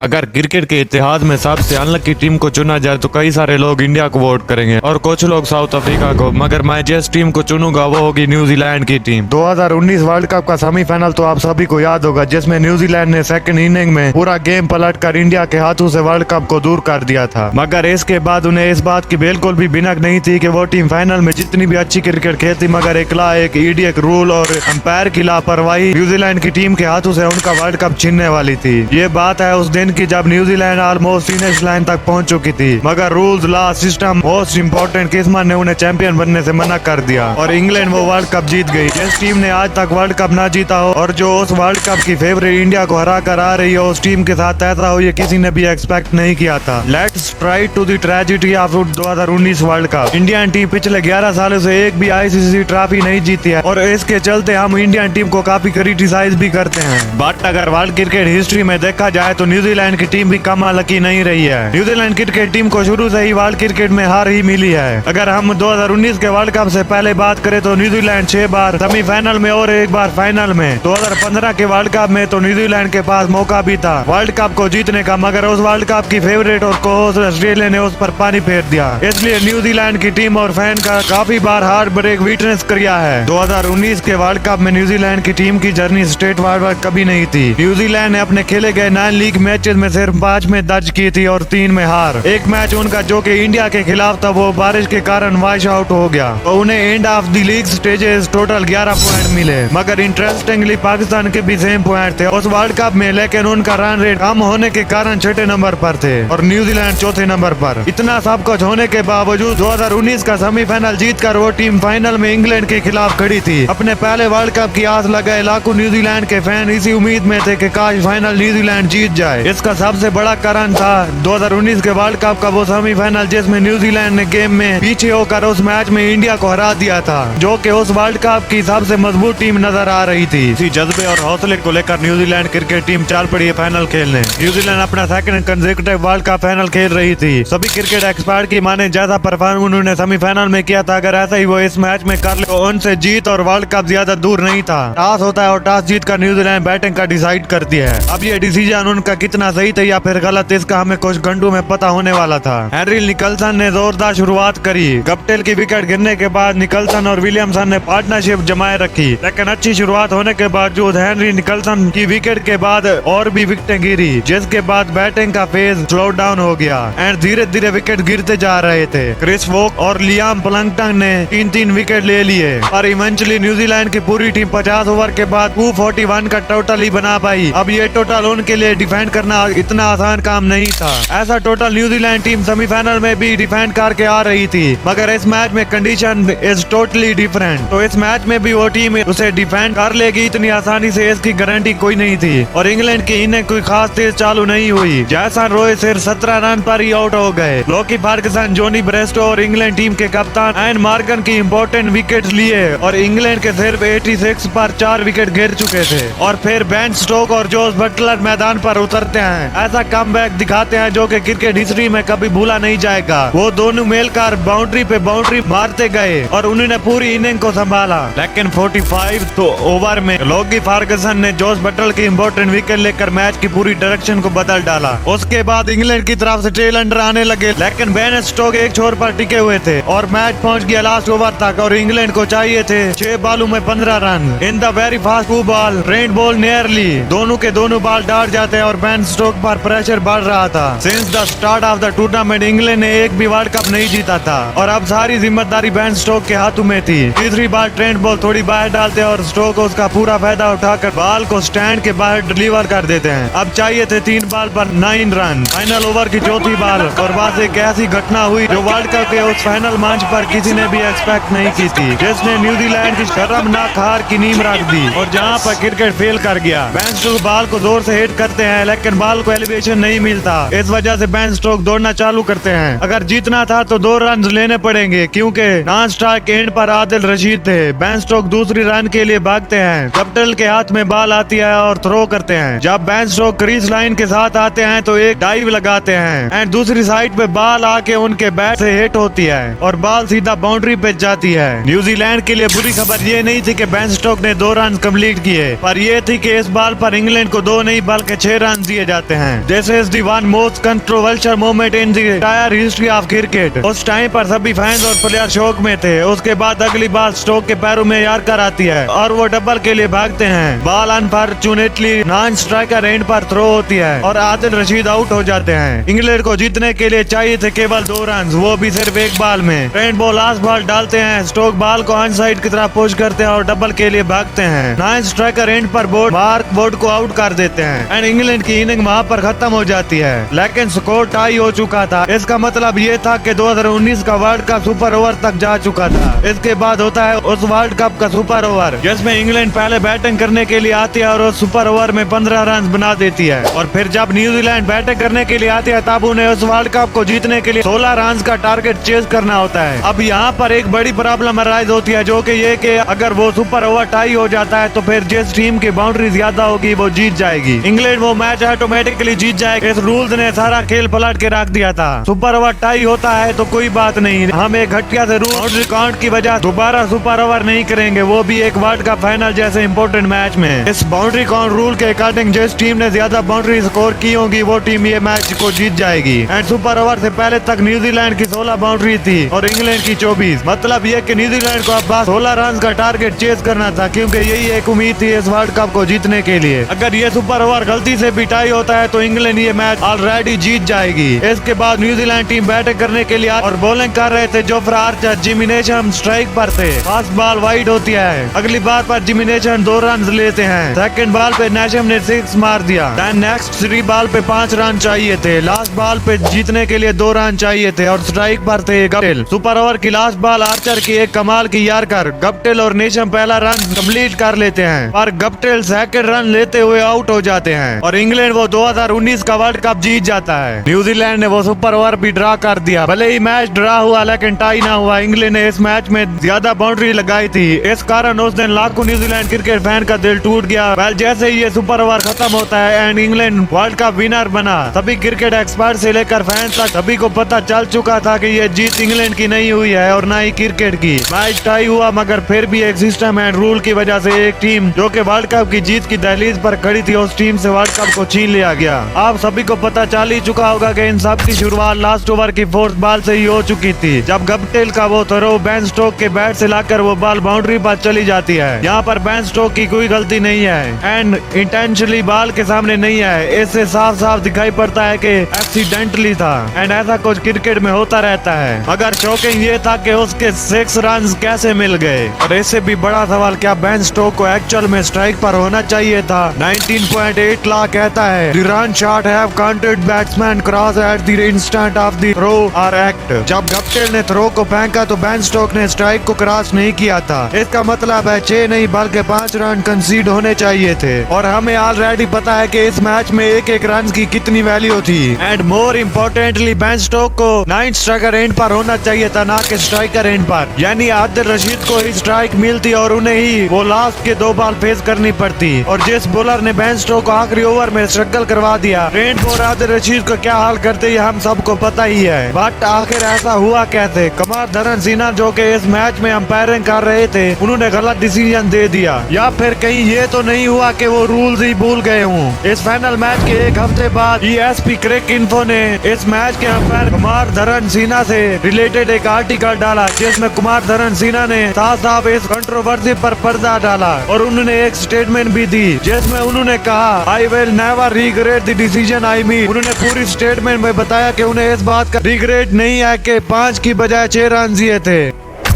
अगर क्रिकेट के इतिहास में सबसे अनलकी टीम को चुना जाए तो कई सारे लोग इंडिया को वोट करेंगे और कुछ लोग साउथ अफ्रीका को, मगर मैं जिस टीम को चुनूंगा वो होगी न्यूजीलैंड की टीम। 2019 वर्ल्ड कप का सेमीफाइनल तो आप सभी को याद होगा, जिसमें न्यूजीलैंड ने सेकंड इनिंग में पूरा गेम पलटकर इंडिया के हाथों से वर्ल्ड कप को दूर कर दिया था। मगर इसके बाद उन्हें इस बात की बिल्कुल भी भिनक नहीं थी कि वो टीम फाइनल में जितनी भी अच्छी क्रिकेट खेलती, मगर एक ईडी, एक रूल और अंपायर की लापरवाही न्यूजीलैंड की टीम के हाथों से उनका वर्ल्ड कप छीनने वाली थी। ये बात है उस दिन की जब न्यूजीलैंड ऑलमोस्ट फिनिश लाइन तक पहुंच चुकी थी, मगर rules, law, system, most important किस्मत ने उन्हें चैंपियन बनने से मना कर दिया और इंग्लैंड वो वर्ल्ड कप जीत गई। जिस टीम ने आज तक वर्ल्ड कप ना जीता हो और जो उस वर्ल्ड कप की फेवरेट इंडिया को हरा कर आ रही हो, उस टीम के साथ ऐसा हो ये किसी ने भी एक्सपेक्ट नहीं किया था। Let's try to the tragedy of 2019 world cup. Indian team पिछले 11 सालों से एक भी आईसीसी ट्रॉफी नहीं जीती है और इसके चलते हम इंडियन टीम को काफी क्रिटिसाइज भी करते हैं। बट अगर वर्ल्ड क्रिकेट हिस्ट्री में देखा जाए तो न्यूजीलैंड की टीम भी कम लकी नहीं रही है। न्यूजीलैंड क्रिकेट टीम को शुरू से ही वर्ल्ड क्रिकेट में हार ही मिली है। अगर हम 2019 के वर्ल्ड कप से पहले बात करें तो न्यूजीलैंड 6 बार सेमीफाइनल में और 1 बार फाइनल में। 2015 के वर्ल्ड कप में तो न्यूजीलैंड के पास मौका भी था वर्ल्ड कप को जीतने का, मगर उस वर्ल्ड कप की फेवरेट और कोहोस्ट ऑस्ट्रेलिया ने उस पर पानी फेर दिया। इसलिए न्यूजीलैंड की टीम और फैन का काफी बार हार्ट ब्रेक विटनेस किया है। 2019 के वर्ल्ड कप में न्यूजीलैंड की टीम की जर्नी स्टेट वाइड कभी नहीं थी। न्यूजीलैंड ने अपने खेले गए 9 लीग मैचेस में सिर्फ 5 में दर्ज की थी और 3 में हार। एक मैच उनका जो कि इंडिया के खिलाफ था वो बारिश के कारण वॉश आउट हो गया तो उन्हें end of the league stages total 11 point मिले, मगर इंटरेस्टिंगली पाकिस्तान के भी सेम पॉइंट थे उस वर्ल्ड कप में, लेकिन उनका रन रेट कम होने के कारण 6ठे नंबर पर थे और न्यूजीलैंड 4थे नंबर पर। इतना सब कुछ होने के बावजूद 2019 का सेमीफाइनल जीतकर वो टीम फाइनल में इंग्लैंड के खिलाफ खड़ी थी। अपने पहले वर्ल्ड कप की आस लगाए लाखों न्यूजीलैंड के फैन इसी उम्मीद में थे कि काश फाइनल न्यूजीलैंड जीत जाए। इसका सबसे बड़ा कारण था 2019 के वर्ल्ड कप का वो सेमीफाइनल जिसमें न्यूजीलैंड ने गेम में पीछे होकर उस मैच में इंडिया को हरा दिया था, जो कि उस वर्ल्ड कप की सबसे मजबूत टीम नजर आ रही थी। इसी जज्बे और हौसले को लेकर न्यूजीलैंड क्रिकेट टीम चल पड़ी है फाइनल खेलने। न्यूजीलैंड अपना second consecutive world cup final खेल रही थी। सभी क्रिकेट एक्सपर्ट की माने जैसा परफॉर्म उन्होंने सेमीफाइनल में किया था, अगर ऐसा ही वो इस मैच में कर ले तो उनसे जीत और वर्ल्ड कप ज्यादा दूर नहीं था। टॉस होता है और टॉस जीत कर न्यूजीलैंड बैटिंग का डिसाइड करती है। अब ये डिसीजन उनका कितना सही था या फिर गलत, इसका हमें कुछ घंटों में पता होने वाला था। हेनरी निकलसन ने जोरदार शुरुआत करी। गप्टिल की विकेट गिरने के बाद निकलसन और विलियमसन ने पार्टनरशिप जमाए रखी, लेकिन अच्छी शुरुआत होने के बावजूद हेनरी निकलसन की विकेट के बाद और भी विकेटें गिरी, जिसके बाद बैटिंग का फेज स्लो डाउन हो गया एंड धीरे धीरे विकेट गिरते जा रहे थे। क्रिस वोक और लियाम प्लंकटन ने 3-3 विकेट ले लिए और इवेंचुअली न्यूजीलैंड की पूरी टीम 50 ओवर के बाद 241 का टोटल ही बना पाई। अब ये टोटल उनके लिए डिफेंड करना इतना आसान काम नहीं था। ऐसा टोटल न्यूजीलैंड टीम सेमीफाइनल में भी डिफेंड करके आ रही थी, मगर इस मैच में कंडीशन इज टोटली डिफरेंट। तो इस मैच में भी वो टीम उसे डिफेंड कर लेगी इतनी आसानी से इसकी गारंटी कोई नहीं थी और इंग्लैंड की इनिंग कोई खास तेज चालू नहीं हुई। जैसन रॉय सिर्फ 17 रन पर ही आउट हो गए। लोकी फर्गसन, जॉनी ब्रेस्टो और इंग्लैंड टीम के कप्तान एन मॉर्गन की इंपॉर्टेंट विकेट लिए और इंग्लैंड के सिर्फ 86 पर 4 विकेट गिर चुके थे और फिर बेन स्टोक और जोस बटलर मैदान पर उतरते हैं। ऐसा कमबैक दिखाते हैं जो कि क्रिकेट हिस्ट्री में कभी भूला नहीं जाएगा। वो दोनों मिलकर बाउंड्री पे बाउंड्री मारते गए और उन्होंने पूरी इनिंग को संभाला, लेकिन 45 तो ओवर में लोकी फर्गसन ने जोस बटलर की इंपॉर्टेंट विकेट लेकर मैच की पूरी डायरेक्शन को बदल डाला। उसके बाद इंग्लैंड की तरफ से टेल अंडर आने लगे, लेकिन बेन स्टोक एक छोर पर टिके हुए थे और मैच पहुंच गया लास्ट ओवर तक और इंग्लैंड को चाहिए थे 6 बॉलों में 15 run. In the very fast 2 ball red ball nearly दोनों के दोनों बॉल डाट जाते हैं और बेन स्टोक पर प्रेशर बढ़ रहा था। Since the start of the tournament England ने एक भी वर्ल्ड कप नहीं जीता था और अब सारी जिम्मेदारी बेन स्टोक के हाथों में थी। तीसरी बार ट्रेंट बॉल थोड़ी बाहर डालते और स्टोक उसका पूरा फायदा उठाकर बॉल को स्टैंड के बाहर डिलीवर कर देते हैं। अब चाहिए थे 3 बॉल पर 9 रन। फाइनल ओवर की चौथी बॉल और बस एक ऐसी घटना हुई जो वर्ल्ड कप के उस फाइनल मंच पर किसी ने भी एक्सपेक्ट नहीं की थी, जिसने न्यूजीलैंड की शर्मनाक हार की नींव रख दी और जहां पर क्रिकेट फेल कर गया। बेन स्टोक बॉल को जोर से हिट करते हैं लेकिन बॉल को एलिवेशन नहीं मिलता। इस वजह से बेन स्टोक दौड़ना चालू करते हैं। अगर जीतना था तो 2 रन लेने पड़ेंगे क्योंकि नॉन स्ट्राइक एंड पर आदिल रशीद थे। बेन स्टोक दूसरी रन के लिए भागते हैं। कैप्टन के हाथ में बॉल आती है और थ्रो करते हैं। जब बेन स्टोक क्रीज लाइन के साथ आते हैं तो एक डाइव लगाते हैं एंड दूसरी साइड पे बॉल आके उनके बैट से हिट होती है और बॉल सीधा बाउंड्री पे जाती है। न्यूजीलैंड के लिए बुरी खबर ये नहीं थी कि बेन स्टोक ने 2 रन कंप्लीट किए, पर यह थी कि इस बॉल पर इंग्लैंड को 2 नहीं बल्कि 6 रन दिए जाते हैं। This is the one most controversial moment in the entire history of cricket. उस टाइम पर सभी फैंस और प्लेयर शौक में थे। उसके बाद अगली बार स्टोक के पैरों में यार्कर आती है और वो डबल के लिए भागते हैं। Ball unfortunately non striker end पर थ्रो होती है और आदिल रशीद आउट हो जाते हैं। इंग्लैंड को जीतने के लिए चाहिए थे केवल 2 रन, वो भी सिर्फ एक बॉल में। ट्रेंट बॉल लास्ट बॉल डालते हैं, स्टोक बॉल को ऑन साइड की तरफ पुश करते हैं और डबल के लिए भागते हैं। नॉन स्ट्राइकर एंड पर मार्क वुड को आउट कर देते हैं एंड इंग्लैंड की इनिंग वहाँ पर खत्म हो जाती है। लेकिन स्कोर टाई हो चुका था। इसका मतलब ये था कि 2019 का वर्ल्ड कप सुपर ओवर तक जा चुका था। इसके बाद होता है उस वर्ल्ड कप का सुपर ओवर, जिसमें इंग्लैंड पहले बैटिंग करने के लिए आती है और उस सुपर ओवर में 15 रन बना देती है। और फिर जब न्यूजीलैंड बैटिंग करने के लिए आती है तब उन्हें उस वर्ल्ड कप को जीतने के लिए 16 रन का टारगेट चेज करना होता है। अब यहाँ पर एक बड़ी प्रॉब्लम अराइज होती है, जो कि ये कि अगर वो सुपर ओवर टाई हो जाता है तो फिर जिस टीम की बाउंड्री ज्यादा होगी वो जीत जाएगी। इंग्लैंड वो मैच ऑटोमेटिकली जीत जाएगा। इस रूल्स ने सारा खेल पलट के रख दिया था। सुपर ओवर टाई होता है तो कोई बात नहीं, हम एक घटिया से रूल बाउंड्री काउंट की वजह दोबारा सुपर ओवर नहीं करेंगे, वो भी एक वर्ल्ड कप फाइनल जैसे इंपॉर्टेंट मैच में। इस बाउंड्री काउंट रूल के अकॉर्डिंग जिस टीम ने ज्यादा बाउंड्री स्कोर की होगी वो टीम ये मैच को जीत जाएगी। एंड सुपर ओवर से पहले तक न्यूजीलैंड की 16 बाउंड्री थी और इंग्लैंड की 24। मतलब ये कि न्यूजीलैंड को अब बस 16 रन का टारगेट चेज करना था, क्योंकि यही एक उम्मीद थी इस वर्ल्ड कप को जीतने के लिए। अगर ये सुपर ओवर गलती से भी टाई होता है तो इंग्लैंड ये मैच ऑलरेडी जीत जाएगी। इसके बाद न्यूजीलैंड टीम बैटिंग करने के लिए और बॉलिंग कर रहे थे। जोफ्रा आर्चर, जिमी नेशम स्ट्राइक पर थे। फर्स्ट बॉल वाइड होती है। अगली बार पर जिमी नेशम 2 रन लेते हैं। सेकंड बॉल पे नेशम ने 6 मार दिया। देन नेक्स्ट 3 बॉल पे 5 रन चाहिए थे। लास्ट बॉल पे जीतने के लिए 2 रन चाहिए थे और स्ट्राइक पर थे गप्टिल। सुपर ओवर की लास्ट बॉल आर्चर की एक कमाल की यार्कर। गप्टिल और नेशम पहला रन कंप्लीट कर लेते हैं और गप्टिल सेकंड रन लेते हुए आउट हो जाते हैं और इंग्लैंड वो 2019 का वर्ल्ड कप जीत जाता है। न्यूजीलैंड ने वो सुपर ओवर भी ड्रा कर दिया। भले ही मैच ड्रा हुआ लेकिन टाई ना हुआ। इंग्लैंड ने इस मैच में ज्यादा बाउंड्री लगाई थी। इस कारण उस दिन लाखों न्यूजीलैंड क्रिकेट फैन का दिल टूट गया। वेल, जैसे ही ये सुपर ओवर खत्म होता है and England world cup winner बना, सभी क्रिकेट एक्सपर्ट से लेकर फैंस तक सभी को पता चल चुका था कि ये जीत इंग्लैंड की नहीं हुई है और ना ही क्रिकेट की। मैच टाई हुआ मगर फिर भी एक सिस्टम एंड रूल की वजह से एक टीम जो कि वर्ल्ड कप की जीत की दहलीज पर खड़ी थी, उस टीम से वर्ल्ड कप को छीन लिया गया। आप सभी को पता चल ही चुका होगा कि इन सब की शुरुआत लास्ट ओवर की 4th बॉल से ही हो चुकी थी, जब गप्टिल का वो थ्रो बेन स्टोक के बैट से लाकर वो बॉल बाउंड्री पर चली जाती है। यहाँ पर बेन स्टोक की कोई गलती नहीं है एंड इंटेंशनली बॉल के सामने नहीं है। इससे साफ साफ दिखाई पड़ता है कि एक्सीडेंटली था एंड ऐसा कुछ क्रिकेट में होता रहता है। मगर शॉकिंग ये था कि उसके 6 रन कैसे मिल गए। और इससे भी बड़ा सवाल, क्या बेन स्टोक को एक्चुअल में स्ट्राइक पर होना चाहिए था? 19.8 लॉ कहता है the run shot have counted batsman cross at the instant of the throw और एक्ट। जब गप्टिल ने थ्रो को फेंका तो बेन स्टोक ने स्ट्राइक को क्रॉस नहीं किया था। इसका मतलब है 6 नहीं बल्कि 5 रन कंसीड होने चाहिए थे। और हमें ऑलरेडी पता है कि इस मैच में एक रन की कितनी वैल्यू थी। And more importantly Ben Stoke को 9th स्ट्राइकर एंड पर होना चाहिए था, ना कि स्ट्राइकर एंड पर। यानी आदिल रशीद को ही स्ट्राइक मिलती और उन्हें ही वो लास्ट के 2 बॉल फेस करनी पड़ती। और जिस बॉलर ने बेन स्टोक को आखिरी ओवर में स्ट्रगल करवा दिया, ट्रेंट बोल्ट आदिल रशीद को क्या हाल करते ये हम सबको पता ही है। बट आखिर ऐसा हुआ कैसे? कुमार धरन सिन्हा जो कि इस मैच में अंपायरिंग कर रहे थे, उन्होंने गलत डिसीजन दे दिया। या फिर कहीं ये तो नहीं हुआ कि वो रूल्स ही भूल गए हों। इस फाइनल मैच के 1 हफ्ते बाद ESP क्रिक इन्फो ने इस मैच के अंपायर कुमार धरन सिन्हा से रिलेटेड एक आर्टिकल डाला, जिसमें कुमार धरन सिन्हा ने साफ साफ इस कंट्रोवर्सी पर पर्दा डाला और उन्होंने एक स्टेटमेंट भी दी, जिसमें उन्होंने कहा I will never regret the decision I made. उन्होंने पूरी स्टेटमेंट में बताया कि उन्हें इस बात का रिग्रेट नहीं है कि 5 की बजाय 6 रन दिए थे।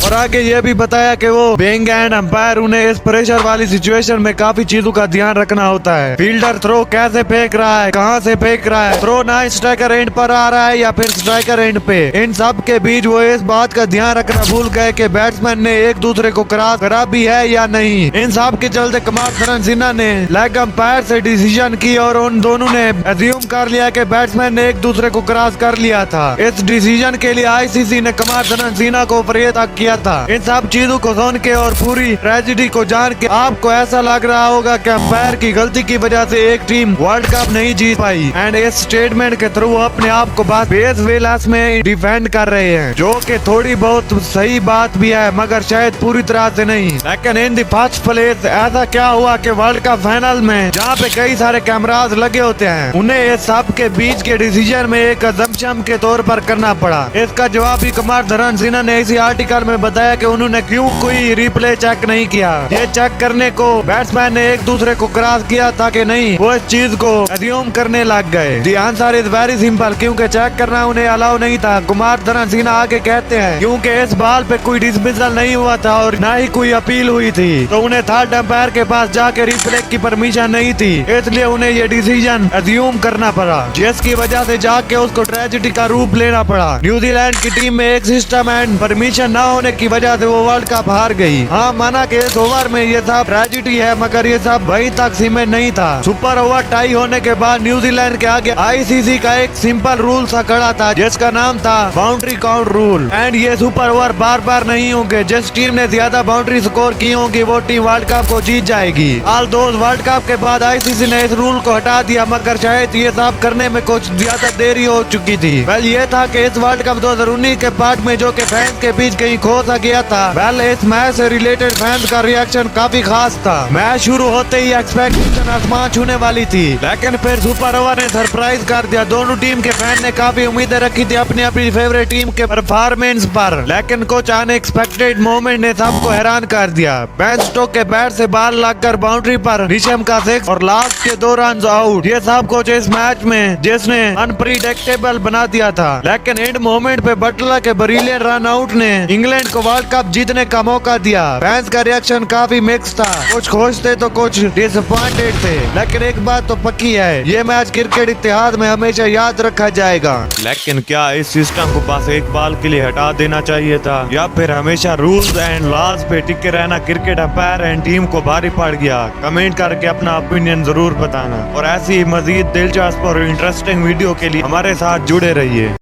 और आगे ये भी बताया कि वो बीइंग एन अंपायर उन्हें इस प्रेशर वाली सिचुएशन में काफी चीजों का ध्यान रखना होता है। फील्डर थ्रो कैसे फेंक रहा है, कहां से फेंक रहा है, थ्रो ना स्ट्राइकर एंड पर आ रहा है या फिर स्ट्राइकर एंड पे, इन सब के बीच वो इस बात का ध्यान रखना भूल गए कि बैट्समैन ने एक दूसरे को क्रॉस करा भी है या नहीं। इन सब के चलते कुमार धरन सिन्हा ने लेग अंपायर से डिसीजन की और उन दोनों ने एज्यूम कर लिया कि बैट्समैन ने एक दूसरे को क्रॉस कर लिया था। इस डिसीजन के लिए ICC ने कुमार धरन सिन्हा को फरियाद किया गया था। इन सब चीजों को सुन के और पूरी ट्रेजेडी को जान के आपको ऐसा लग रहा होगा कि अंपायर की गलती की वजह से एक टीम वर्ल्ड कप नहीं जीत पाई एंड इस स्टेटमेंट के थ्रू अपने आप को बस बेस विलास में डिफेंड कर रहे हैं, जो कि थोड़ी बहुत सही बात भी है मगर शायद पूरी तरह से नहीं। लेकिन इन दी फर्स्ट प्लेस ऐसा क्या हुआ कि वर्ल्ड कप फाइनल में जहाँ पे कई सारे कैमराज लगे होते हैं, उन्हें इस सब के बीच के डिसीजन में एक अजम्पशन के तौर पर करना पड़ा। इसका जवाब भी कुमार धरण सिन्हा ने इसी आर्टिकल में बताया कि उन्होंने क्यों कोई रिप्ले चेक नहीं किया। ये चेक करने को बैट्समैन ने एक दूसरे को क्रॉस किया था कि नहीं, वो इस चीज को अज्यूम करने लग गए। The answer is very simple, क्योंकि चेक करना उन्हें अलाउ नहीं था। कुमार धरण सिन्हा आगे कहते हैं क्योंकि इस बॉल पे कोई डिसमिसल नहीं हुआ था और न ही कोई अपील हुई थी, तो उन्हें थर्ड अंपायर के पास जाके रिप्ले की परमिशन नहीं थी, इसलिए उन्हें ये डिसीजन अज्यूम करना पड़ा, जिसकी वजह से जाके उसको ट्रेजेडी का रूप लेना पड़ा। न्यूजीलैंड की टीम में एक सिस्टम एंड परमिशन न होने की वजह से वो वर्ल्ड कप हार गई। हाँ, माना कि इस ओवर में ये सब ट्रेजेडी है मगर ये सब वहीं तक सीमित नहीं था। सुपर ओवर टाई होने के बाद न्यूजीलैंड के आगे आईसीसी का एक सिंपल रूल सा खड़ा था जिसका नाम था बाउंड्री काउंट रूल एंड ये सुपर ओवर बार बार नहीं होंगे। जिस टीम ने ज्यादा बाउंड्री स्कोर की होंगी वो टीम वर्ल्ड कप को जीत जाएगी। ऑल दोस्त वर्ल्ड कप के बाद आईसीसी ने इस रूल को हटा दिया मगर शायद ये सब करने में कुछ ज्यादा देरी हो चुकी थी। वेल ये था कि इस वर्ल्ड कप 2019 के पार्ट में जो कि फैंस के बीच कहीं खो सा गया था, वेल इस मैच से रिलेटेड फैंस का रिएक्शन काफी खास था। मैच शुरू होते ही एक्सपेक्टेशन आसमान छूने वाली थी, लेकिन फिर सुपर ओवर ने सरप्राइज कर दिया। दोनों टीम के फैन ने काफी उम्मीदें रखी थी अपनी अपनी फेवरेट टीम के परफॉर्मेंस पर, लेकिन कुछ अनएक्सपेक्टेड मोमेंट ने सबको हैरान कर दिया। बेन स्टोक के बैट से बॉल लगकर बाउंड्री पर, ऋषभ का 6 और लास्ट के 2 रन आउट, ये सब कुछ इस मैच में जिसने अनप्रिडिक्टेबल बना दिया था। लेकिन एंड मोमेंट पे बटलर के ब्रिलियंट रन आउट ने इंग्लैंड को वर्ल्ड कप जीतने का मौका दिया। फैंस का रिएक्शन काफी मिक्स था, कुछ खुश थे तो कुछ डिसअपॉइंटेड थे, लेकिन एक बात तो पक्की है, ये मैच क्रिकेट इतिहास में हमेशा याद रखा जाएगा। लेकिन क्या इस सिस्टम को बस एक बाल के लिए हटा देना चाहिए था या फिर हमेशा रूल्स एंड लॉज पे टिके रहना क्रिकेट अंपायर एंड टीम को भारी पड़ गया? कमेंट करके अपना ओपिनियन जरूर बताना और ऐसी मजीद दिलचस्प और इंटरेस्टिंग वीडियो के लिए हमारे साथ जुड़े रहिए।